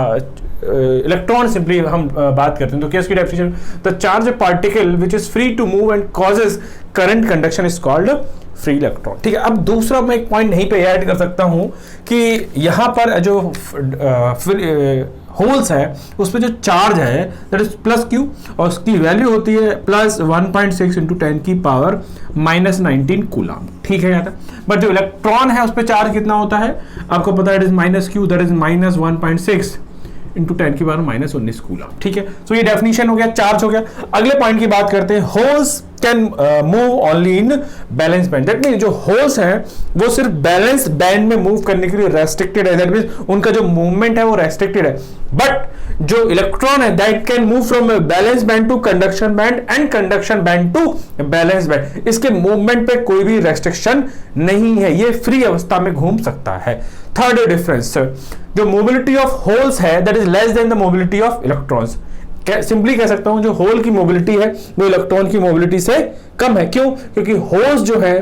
इलेक्ट्रॉन सिंपली हम बात करते हैं, तो क्या इसकी definition? The charge particle which is free to move and causes current conduction is called free electron, ठीक है। अब दूसरा मैं एक पॉइंट यहीं पे ऐड कर सकता हूं कि यहां पर जो होल्स है उस पर जो चार्ज है दैट इज प्लस क्यू और उसकी वैल्यू होती है प्लस 1.6 इंटू 10 की पावर -19 कूलम, ठीक है यहाँ तक। बट जो इलेक्ट्रॉन है उस पर चार्ज कितना होता है आपको पता है, it is minus Q that is -1.6 into 10 की पावर -19 कूलम, ठीक है। तो ये डेफिनेशन हो गया, चार्ज हो गया। अगले पॉइंट की बात करते हैं, holes can move only in valence band. That mean जो होल्स हैं वो सिर्फ बैलेंस बैंड में मूव करने के लिए रेस्ट्रिक्टेड है, दैट मीन उनका जो मूवमेंट है वो रेस्ट्रिक्टेड है। बट जो इलेक्ट्रॉन है that can move from valence band to conduction band and conduction band to valence band. इसके मूवमेंट पे कोई भी रेस्ट्रिक्शन नहीं है, ये फ्री अवस्था में घूम सकता है। थर्ड डिफरेंस, जो मोबिलिटी ऑफ होल्स है that is less than the mobility of electrons. Simply कह सकता हूं जो होल की मोबिलिटी है वो इलेक्ट्रॉन की मोबिलिटी से कम है। क्यों? क्योंकि होल्स जो है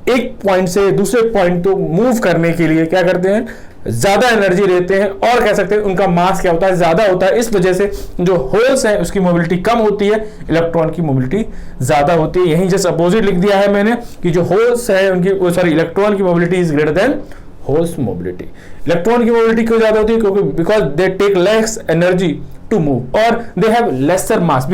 एक पॉइंट से दूसरे पॉइंट को मूव करने के लिए क्या करते हैं, ज्यादा एनर्जी लेते हैं और कह सकते हैं उनका मास क्या होता है, ज्यादा होता है। इस वजह से जो होल्स है उसकी मोबिलिटी कम होती है, इलेक्ट्रॉन की मोबिलिटी ज्यादा होती है। यहीं जस्ट अपोजिट लिख दिया है मैंने कि जो होल्स है उनकी सॉरी इलेक्ट्रॉन की mobility is greater than holes mobility. Electron की मोबिलिटी क्यों ज्यादा होती है? क्योंकि because they take less energy to move or they have lesser mass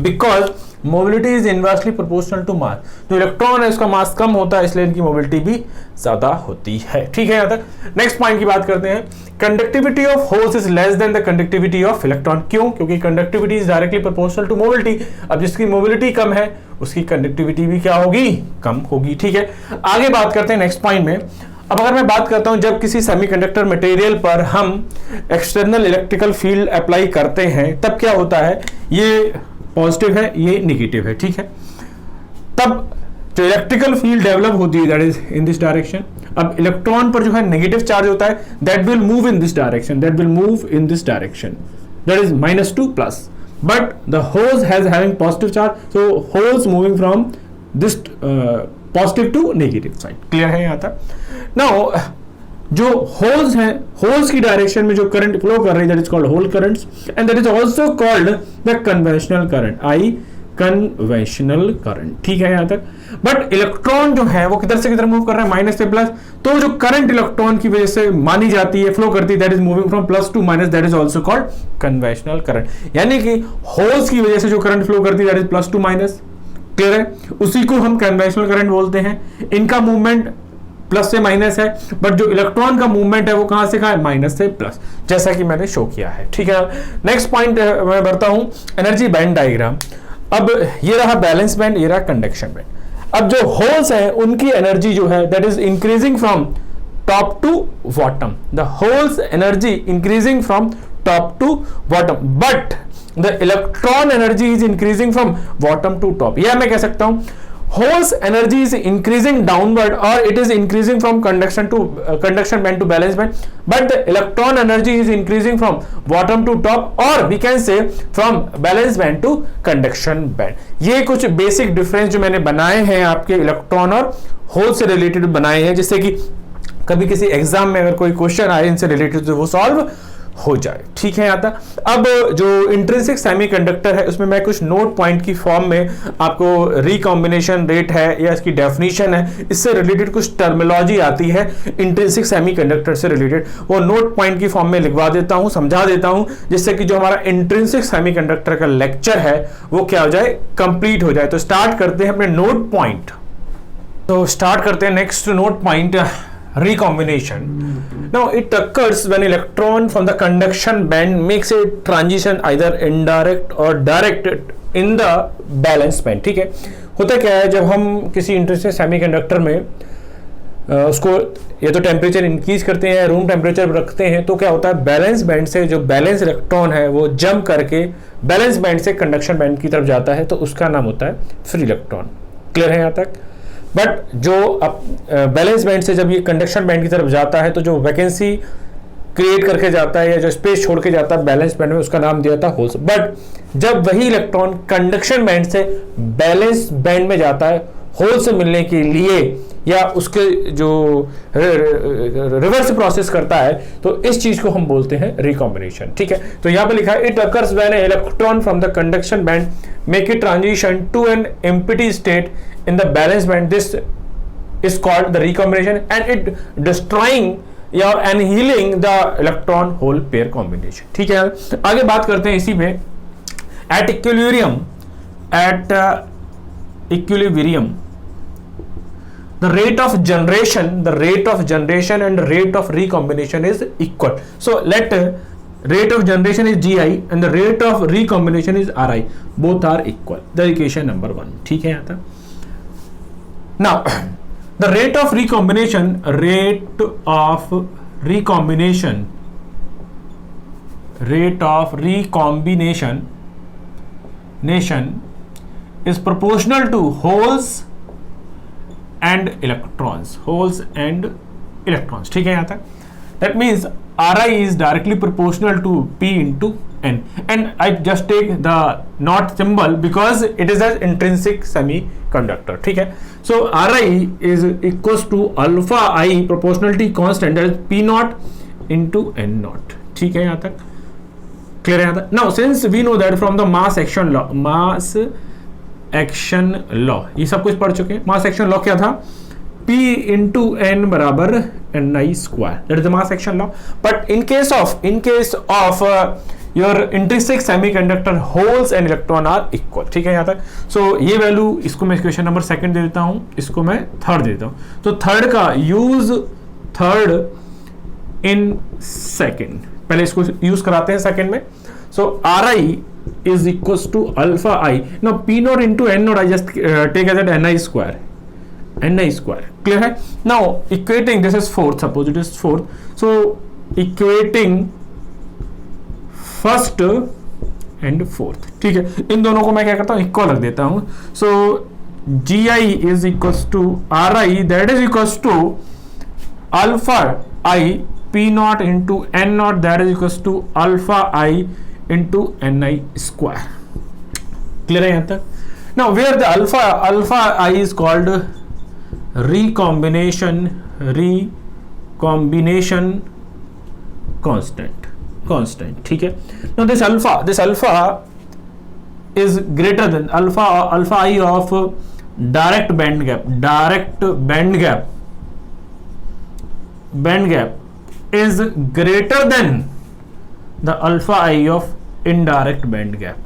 because mobility is inversely proportional to mass। जो इलेक्ट्रॉन है उसका मास कम होता है इसलिए इनकी मोबिलिटी भी ज्यादा होती है, ठीक है। यहाँ तक नेक्स्ट पॉइंट की बात करते हैं, conductivity of holes is less than the conductivity of electron. क्यों? क्योंकि conductivity is directly proportional to mobility. अब जिसकी मोबिलिटी कम है उसकी कंडक्टिविटी भी क्या होगी, कम होगी, ठीक है। आगे बात करते हैं नेक्स्ट पॉइंट में। अब अगर मैं बात करता हूं जब किसी सेमीकंडक्टर मटेरियल पर हम एक्सटर्नल इलेक्ट्रिकल फील्ड अप्लाई करते हैं तब क्या होता है, ये पॉजिटिव है ये नेगेटिव है, ठीक है। तब जो इलेक्ट्रिकल फील्ड डेवलप होती है that is in this direction. अब इलेक्ट्रॉन पर जो है नेगेटिव चार्ज होता है that will move in this direction, that will move in this direction that is -2 plus. But the holes has having positive charge, so holes moving from this positive to negative side. Clear है यहाँ तक? Now जो holes हैं, holes की direction में जो current flow कर रही है that is called hole currents and that is also called the conventional current, conventional current, ठीक है यहाँ तक। बट इलेक्ट्रॉन जो है वो किधर से किधर मूव कर रहा है, माइनस से प्लस। तो जो करंट इलेक्ट्रॉन की वजह से मानी जाती है, फ्लो करती है, that is moving from plus two minus, that is also called conventional current. यानी कि होल्स की वजह से जो करंट फ्लो करती है that is plus two minus, clear है? उसी को हम कन्वेंशनल करंट बोलते हैं। इनका मूवमेंट प्लस से माइनस है बट जो इलेक्ट्रॉन का मूवमेंट है वो कहां से कहां है, माइनस से प्लस, जैसा कि मैंने शो किया है, ठीक है। नेक्स्ट पॉइंट मैं बढ़ता हूं, एनर्जी बैंड डायग्राम। अब ये रहा बैलेंस बैंड, ये रहा कंडक्शन बैंड। अब जो होल्स हैं उनकी एनर्जी जो है that is increasing from top to bottom, the holes energy increasing from top to bottom, but the electron energy is increasing from bottom to top. यह मैं कह सकता हूं holes energy is increasing downward और it is increasing from conduction band to valence band, but the electron energy is increasing from bottom to top और we can say from valence band to conduction band. ये कुछ basic difference जो मैंने बनाए हैं आपके electron और whole से रिलेटेड बनाए हैं, जिससे कि कभी किसी एग्जाम में अगर कोई क्वेश्चन आए इनसे रिलेटेड तो वो सॉल्व हो जाए, ठीक है। यहाँ तक अब जो इंट्रिंसिक सेमीकंडक्टर है उसमें मैं कुछ नोट पॉइंट की फॉर्म में आपको रिकॉम्बिनेशन रेट है या इसकी डेफिनेशन है, इससे रिलेटेड कुछ टर्मिनोलॉजी आती है इंट्रिंसिक सेमीकंडक्टर से रिलेटेड, वो नोट पॉइंट की फॉर्म में लिखवा देता हूं, समझा देता हूं, जिससे कि जो हमारा इंट्रिंसिक सेमीकंडक्टर का लेक्चर है वो क्या हो जाए, कंप्लीट हो जाए। तो स्टार्ट करते हैं अपने नोट पॉइंट। तो स्टार्ट करते हैं next note point, recombination. Now it occurs when electron from the conduction band makes a transition either indirect or direct in the valence band, ठीक है। होता क्या है जब हम किसी इंट्रिंसिक सेमीकंडक्टर में उसको ये तो टेम्परेचर इंक्रीज करते हैं, रूम टेम्परेचर रखते हैं, तो क्या होता है बैलेंस बैंड से जो बैलेंस इलेक्ट्रॉन है वो जंप करके बैलेंस बैंड से कंडक्शन बैंड की तरफ जाता है, तो उसका नाम होता है फ्री इलेक्ट्रॉन। क्लियर है यहाँ तक? बट जो अब बैलेंस बैंड से जब ये कंडक्शन बैंड की तरफ जाता है तो जो वैकेंसी क्रिएट करके जाता है या जो स्पेस छोड़ के जाता है बैलेंस बैंड में, उसका नाम दिया था होल्स। बट जब वही इलेक्ट्रॉन कंडक्शन बैंड से बैलेंस बैंड में जाता है होल से मिलने के लिए या उसके जो रिवर्स प्रोसेस करता है, तो इस चीज को हम बोलते हैं रिकॉम्बिनेशन। ठीक है, तो यहां पे लिखा है it occurs when a electron from the conduction band make a transition to an empty state in the valence band, this is called the recombination and it destroying या annihilating the electron hole pair combination. ठीक है, आगे बात करते हैं इसी पे। At equilibrium the rate of generation and the rate of recombination is equal. So let rate of generation is gi and the rate of recombination is ri, both are equal. The equation number 1. ठीक है यहाँ तक? Now the rate of recombination is proportional to holes and electrons. ठीक है यहाँ तक? That means Ri is directly proportional to P into N, and I just take the not symbol because it is an intrinsic semiconductor. ठीक है, so Ri is equals to alpha I proportionality constant, that is P naught into N naught. ठीक है यहाँ तक? Clear है यहाँ तक? Now since we know that from the mass action law, ये सब कुछ पढ़ चुके हैं। मास एक्शन लॉ क्या था? P into N बराबर Ni square, that is the mass action law. But in case of your intrinsic semiconductor, holes and electron are equal. ठीक है यहाँ तक? So ये वैल्यू, इसको मैं इक्वेशन नंबर सेकंड दे देता हूँ, इसको मैं थर्ड दे देता हूँ। तो थर्ड का यूज थर्ड इन सेकंड, पहले इसको यूज कराते हैं सेकंड में। So Ri is equals to alpha I. Now P naught into N naught I just take as Ni square. Clear है? Now equating, this is fourth, suppose it is fourth. So equating first and fourth. ठीक है, इन दोनों को मैं क्या करता हूँ, equal रख देता हूँ। So Gi is equals to Ri, that is equals to alpha I P naught into N naught, that is equals to alpha I into Ni square. Clear है यहाँ तक? Now where the alpha I is called recombination constant. ठीक है, now this alpha is greater than alpha I of direct band gap is greater than the alpha I of indirect band gap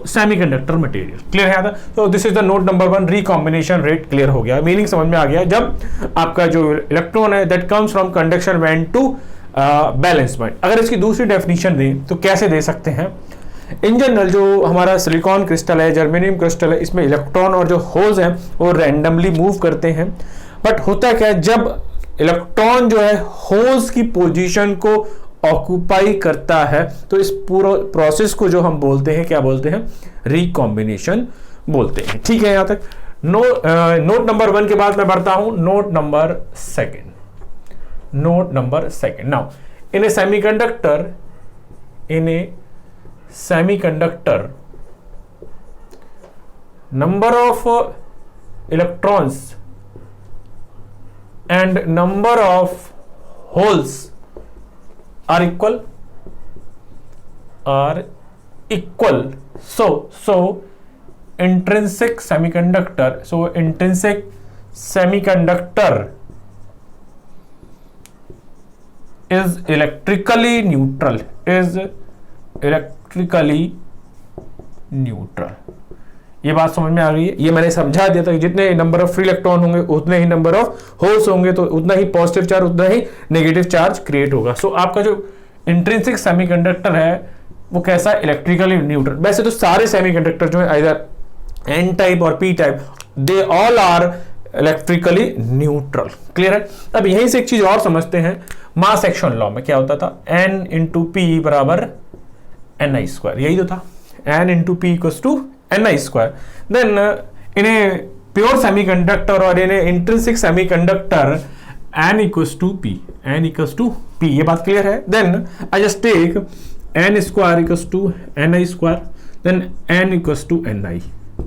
semiconductor material. Clear है? तो this is the note number 1, recombination rate. Clear हो गया, meaning समझ में आ गया। जब आपका जो इलेक्ट्रॉन है that comes from conduction band to valence band. अगर इसकी दूसरी डेफिनेशन दें तो कैसे दे सकते हैं? इन जनरल जो हमारा सिलिकॉन क्रिस्टल है, जर्मेनियम क्रिस्टल है, इसमें इलेक्ट्रॉन और जो होल्स हैं वो रैंडमली मूव करते हैं। बट होता क्या है, जब इलेक्ट्रॉन जो है होल्स की पोजीशन को ऑक्यूपाई करता है तो इस पूरा प्रोसेस को जो हम बोलते हैं, क्या बोलते हैं? रिकॉम्बिनेशन बोलते हैं। ठीक है यहाँ तक? नोट नंबर 1 के बाद मैं बढ़ता हूं note number second. Now in A semiconductor number of electrons and number of holes are equal. So intrinsic semiconductor is electrically neutral. ये बात समझ में आ गई है? ये मैंने समझा दिया था कि जितने नंबर ऑफ फ्री इलेक्ट्रॉन होंगे उतने ही नंबर ऑफ होल्स होंगे, तो उतना ही पॉजिटिव चार्ज उतना ही नेगेटिव चार्ज क्रिएट होगा। सो आपका जो इंट्रिंसिक सेमीकंडक्टर है वो कैसा? Electrically neutral. वैसे तो सारे सेमीकंडक्टर जो है आइदर एन टाइप और P type, they all are electrically neutral. Clear है। अब यहीं से एक चीज और समझते हैं, मास एक्शन लॉ में क्या होता था, एन इंटू पी बराबर एन आई स्क्वायर, यही तो था, N into P equals to N I square. Then इन्हें प्योर सेमीकंडक्टर और इन्हें intrinsic semiconductor N equals to P, N equals to P, ये बात क्लियर है। Then I just take N square equals to N I square, then N equals to N I.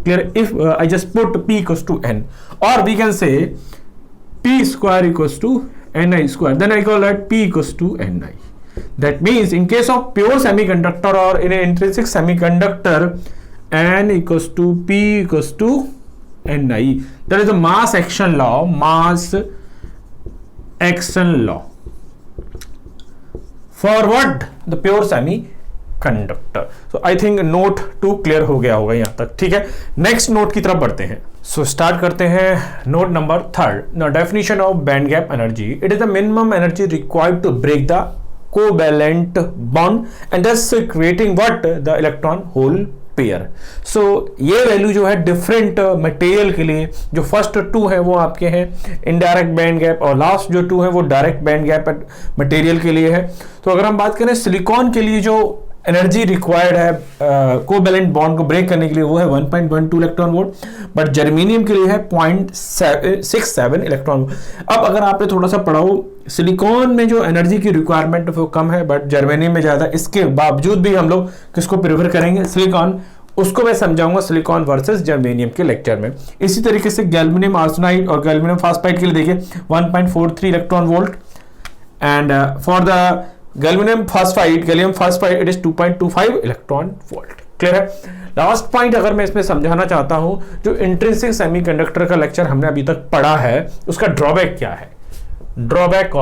Clear? If I just put p equals to n, or we can say p square equals to ni square, then I call that p equals to ni. That means in case of pure semiconductor or in an intrinsic semiconductor, n equals to p equals to ni. That is the mass action law. Mass action law. For what? The pure semiconductor. So I think note 2 clear हो गया होगा यहाँ तक। ठीक है, next note की तरफ बढ़ते हैं। सो स्टार्ट करते हैं note number 3rd। The definition of band gap energy, it is the minimum energy required to break the covalent bond and thus creating what the electron hole pair. So ये value जो है different material के लिए, जो first 2 है वो आपके हैं इनडायरेक्ट बैंड गैप और लास्ट जो 2 है वो डायरेक्ट बैंड गैप मटेरियल के लिए है। तो अगर हम बात करें सिलिकॉन के लिए जो एनर्जी रिक्वायर्ड है कोवैलेंट बॉन्ड को ब्रेक करने के लिए वो है 1.12 इलेक्ट्रॉन वोल्ट, बट जर्मेनियम के लिए है 0.67 इलेक्ट्रॉन वोल्ट। अब अगर आपने थोड़ा सा पढ़ा हो, सिलिकॉन में जो एनर्जी की रिक्वायरमेंट वो कम है बट जर्मेनियम में ज़्यादा, इसके बावजूद भी हम लोग किसको प्रेफर करेंगे, सिलिकॉन। उसको मैं समझाऊंगा सिलिकॉन वर्सेस जर्मेनियम के लेक्चर में। इसी तरीके से गैल्वेनियम आर्सेनाइड और गैल्वेनियम फास्फाइड के लिए देखिए 1.43 electron volt, and for the gallium phosphide it is 2.25 electron volt. Clear है। लास्ट पॉइंट अगर मैं इसमें समझाना चाहता हूं, जो इंट्रिंसिक सेमीकंडक्टर का लेक्चर हमने अभी तक पढ़ा है उसका ड्रॉबैक क्या है, ड्रॉबैक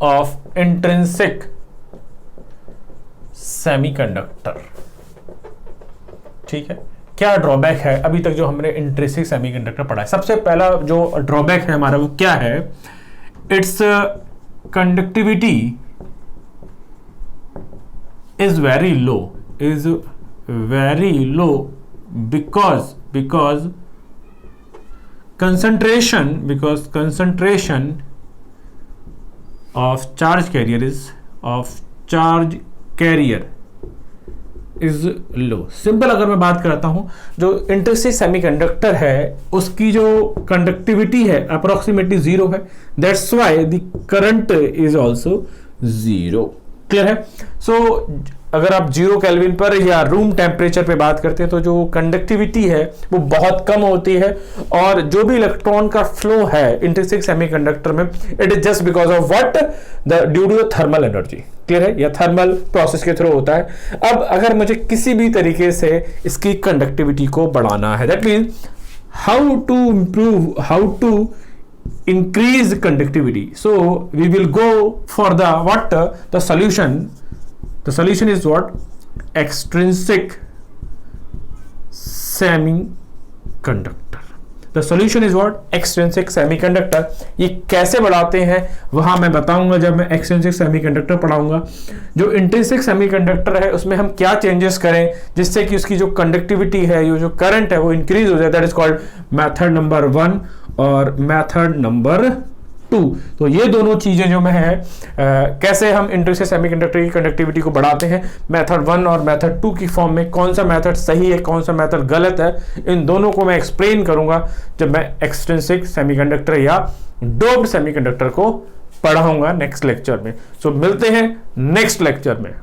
ऑफ इंट्रिंसिक सेमीकंडक्टर। ठीक है, क्या ड्रॉबैक है अभी तक जो हमने इंट्रिंसिक सेमीकंडक्टर पढ़ा है। सबसे पहला जो ड्रॉबैक है हमारा वो क्या है, its conductivity is very low because concentration of charge carrier is low। Simple अगर मैं बात करता हूं, जो इंट्रिंसिक सेमीकंडक्टर है उसकी जो कंडक्टिविटी है अप्रोक्सीमेटली 0 है, that's why the current is also 0। Clear है। सो अगर आप 0 केल्विन पर या रूम टेम्परेचर पे बात करते हैं तो जो कंडक्टिविटी है वो बहुत कम होती है, और जो भी इलेक्ट्रॉन का फ्लो है इंट्रिंसिक सेमीकंडक्टर में it is just because of what due to the thermal energy. Clear है, या थर्मल प्रोसेस के थ्रू होता है। अब अगर मुझे किसी भी तरीके से इसकी कंडक्टिविटी को बढ़ाना है, that means how to increase conductivity, so we will go for the solution. The solution is what? Extrinsic semiconductor. The solution is what? Extrinsic semiconductor. ये कैसे बढ़ाते हैं वहां मैं बताऊंगा जब मैं एक्सट्रिंसिक सेमीकंडक्टर पढ़ाऊंगा। जो इंट्रिंसिक सेमीकंडक्टर है उसमें हम क्या चेंजेस करें जिससे कि उसकी जो कंडक्टिविटी है, जो करंट है वो इंक्रीज हो जाए, that is called method number 1 और मेथड नंबर 2। तो ये दोनों चीजें जो मैं है कैसे हम इंट्रिंसिक सेमीकंडक्टर की कंडक्टिविटी को बढ़ाते हैं, मेथड 1 और मेथड 2 की फॉर्म में, कौन सा मेथड सही है कौन सा मेथड गलत है, इन दोनों को मैं एक्सप्लेन करूंगा जब मैं एक्सट्रिंसिक सेमीकंडक्टर या डोप्ड सेमीकंडक्टर को पढ़ाऊंगा नेक्स्ट लेक्चर में। सो मिलते हैं नेक्स्ट लेक्चर में।